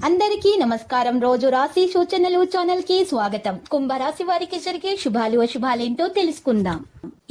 అందరికీ నమస్కారం. రోజు రాశి సూచనలు ఛానల్ కి స్వాగతం. కుంభరాశి వారికి జరిగే శుభాలు అశుభాలేంటో తెలుసుకుందాం.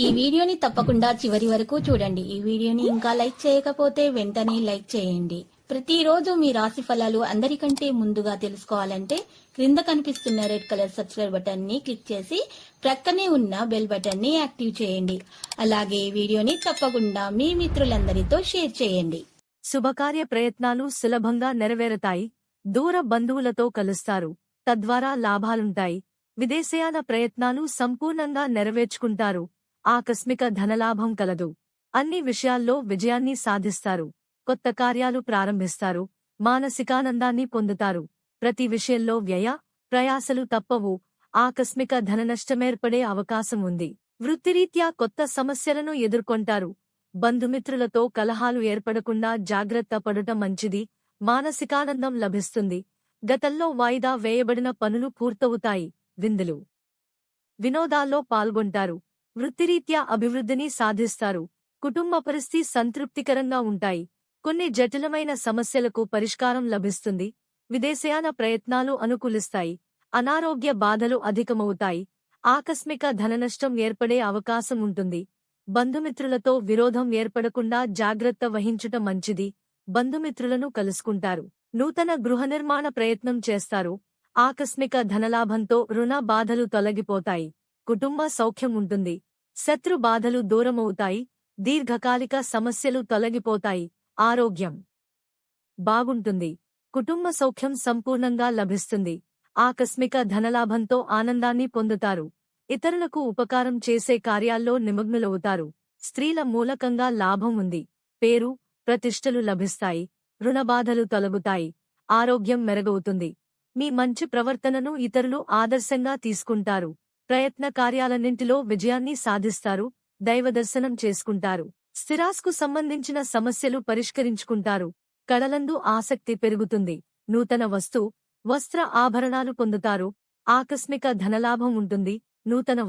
ఈ వీడియోని తప్పకుండా చివరి వరకు చూడండి. ఈ వీడియోని ఇంకా లైక్ చేయకపోతే వెంటనే లైక్ చేయండి. ప్రతిరోజు మీ రాశి ఫలాలు అందరికంటే ముందుగా తెలుసుకోవాలంటే క్రింద కనిపిస్తున్న రెడ్ కలర్ సబ్స్క్రైబ్ బటన్ ని క్లిక్ చేసి ప్రక్కనే ఉన్న బెల్ బటన్ ని యాక్టివ్ చేయండి. అలాగే ఈ వీడియోని తప్పకుండా మీ మిత్రులందరితో షేర్ చేయండి. శుభకార్య ప్రయత్నాలు సులభంగా నెరవేరతాయి. దూర బంధువులతో కలుస్తారు, తద్వారా లాభాలుంటాయి. విదేశయాన ప్రయత్నాలు సంపూర్ణంగా నెరవేర్చుకుంటారు. ఆకస్మిక ధనలాభం కలదు. అన్ని విషయాల్లో విజయాన్ని సాధిస్తారు. కొత్త కార్యాలు ప్రారంభిస్తారు. మానసికానందాన్ని పొందుతారు. ప్రతి విషయంలో వ్యయ ప్రయాసలు తప్పవు. ఆకస్మిక ధననష్టమేర్పడే అవకాశం ఉంది. వృత్తిరీత్యా కొత్త సమస్యలను ఎదుర్కొంటారు. బంధుమిత్రులతో కలహాలు ఏర్పడకుండా జాగ్రత్త పడటం మంచిది. మానసికానందం లభిస్తుంది. గతంలో వాయిదా వేయబడిన పనులు పూర్తవుతాయి. విందులు వినోదాల్లో పాల్గొంటారు. వృత్తిరీత్యా అభివృద్ధిని సాధిస్తారు. కుటుంబ పరిస్థితి సంతృప్తికరంగా ఉంటాయి. కొన్ని జటిలమైన సమస్యలకు పరిష్కారం లభిస్తుంది. విదేశయాన ప్రయత్నాలు అనుకూలిస్తాయి. అనారోగ్య బాధలు అధికమవుతాయి. ఆకస్మిక ధననష్టం ఏర్పడే అవకాశం ఉంటుంది. బంధుమిత్రులతో విరోధం ఏర్పడకుండా జాగ్రత్త వహించటం మంచిది. బంధుమిత్రులను కలుసుకుంటారు. నూతన గృహ నిర్మాణ ప్రయత్నం చేస్తారు. ఆకస్మిక ధనలాభంతో రుణ బాధలు తొలగిపోతాయి. కుటుంబ సౌఖ్యం ఉంటుంది. శత్రు బాధలు దూరమవుతాయి. దీర్ఘకాలిక సమస్యలు తొలగిపోతాయి. ఆరోగ్యం బాగుంటుంది. కుటుంబ సౌఖ్యం సంపూర్ణంగా లభిస్తుంది. ఆకస్మిక ధనలాభంతో ఆనందాన్ని పొందుతారు. ఇతరులకు ఉపకారం చేసే కార్యాల్లో నిమగ్నులవుతారు. స్త్రీల మూలకంగా లాభం ఉంది. పేరు ప్రతిష్టలు లభిస్తాయి. రుణబాధలు తొలగుతాయి. ఆరోగ్యం మెరుగవుతుంది. మీ మంచి ప్రవర్తనను ఇతరులు ఆదర్శంగా తీసుకుంటారు. ప్రయత్న కార్యాలన్నింటిలో విజయాన్ని సాధిస్తారు. దైవదర్శనం చేసుకుంటారు. స్థిరాస్కు సంబంధించిన సమస్యలు పరిష్కరించుకుంటారు. కళలందు ఆసక్తి పెరుగుతుంది. నూతన వస్త్ర ఆభరణాలు పొందుతారు. ఆకస్మిక ధనలాభం ఉంటుంది. నూతన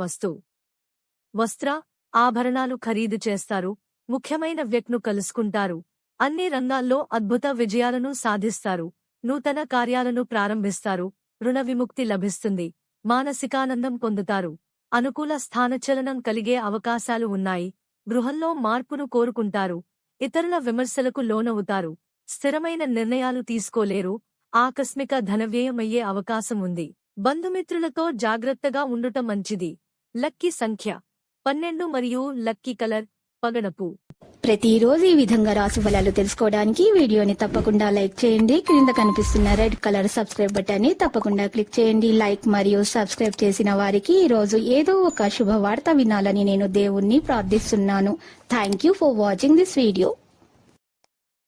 వస్త్ర ఆభరణాలు ఖరీదు చేస్తారు. ముఖ్యమైన వ్యక్తిను కలుసుకుంటారు. అన్ని రంగాల్లో అద్భుత విజయాలను సాధిస్తారు. నూతన కార్యాలను ప్రారంభిస్తారు. రుణ విముక్తి లభిస్తుంది. మానసికానందం పొందుతారు. అనుకూల స్థానచలనం కలిగే అవకాశాలు ఉన్నాయి. గృహంలో మార్పును కోరుకుంటారు. ఇతరుల విమర్శలకు లోనవుతారు. స్థిరమైన నిర్ణయాలు తీసుకోలేరు. ఆకస్మిక ధనవ్యయమయ్యే అవకాశం ఉంది. బంధుమిత్రులతో జాగ్రత్తగా ఉండుట మంచిది. లక్కీ సంఖ్య 12 మరియు లక్కీ కలర్ పగడపు. ప్రతిరోజు ఈ విధంగా రాశి ఫలాలు తెలుసుకోవడానికి వీడియోని తప్పకుండా లైక్ చేయండి. క్రింద కనిపిస్తున్న రెడ్ కలర్ సబ్స్క్రైబ్ బటన్ ని తప్పకుండా క్లిక్ చేయండి. లైక్ మరియు సబ్స్క్రైబ్ చేసిన వారికి ఈ రోజు ఏదో ఒక శుభవార్త వినాలని నేను దేవుణ్ణి ప్రార్థిస్తున్నాను. Thank you for watching this video.